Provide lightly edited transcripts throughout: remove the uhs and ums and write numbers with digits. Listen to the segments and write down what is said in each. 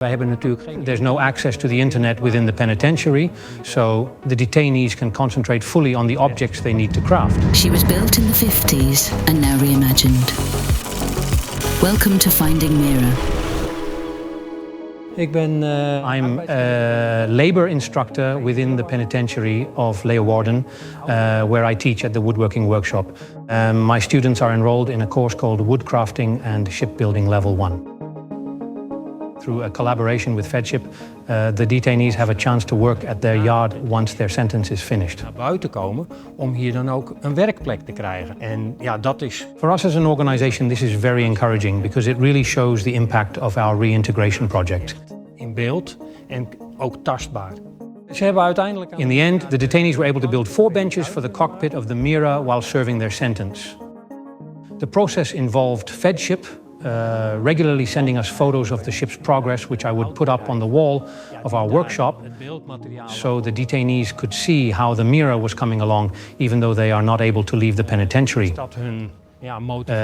There's no access to the internet within the penitentiary, so the detainees can concentrate fully on the objects they need to craft. She was built in the 50s and now reimagined. Welcome to Finding Mira. I'm a labor instructor within the penitentiary of Leeuwarden, where I teach at the woodworking workshop. My students are enrolled in a course called Woodcrafting and Shipbuilding Level 1. Through a collaboration with Feadship, the detainees have a chance to work at their yard once their sentence is finished. Naar buiten komen om hier dan ook een werkplek te krijgen. En ja, dat is... For us as an organization, this is very encouraging because it really shows the impact of our reintegration project. In beeld en ook tastbaar. Ze hebben uiteindelijk... In the end, the detainees were able to build 4 benches for the cockpit of the Mira while serving their sentence. The process involved Feadship, regularly sending us photos of the ship's progress, which I would put up on the wall of our workshop, so the detainees could see how the Mira was coming along, even though they are not able to leave the penitentiary.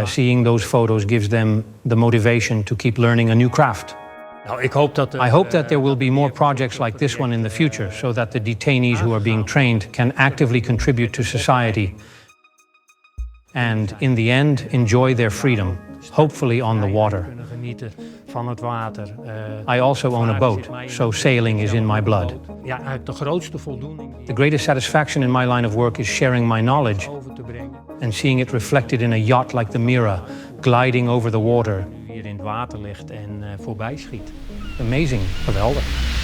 Seeing those photos gives them the motivation to keep learning a new craft. I hope that there will be more projects like this one in the future, so that the detainees who are being trained can actively contribute to society and, in the end, enjoy their freedom, hopefully on the water. I also own a boat, so sailing is in my blood. The greatest satisfaction in my line of work is sharing my knowledge and seeing it reflected in a yacht like the Mira, gliding over the water. Hier in het water ligt en voorbij schiet. Amazing, geweldig.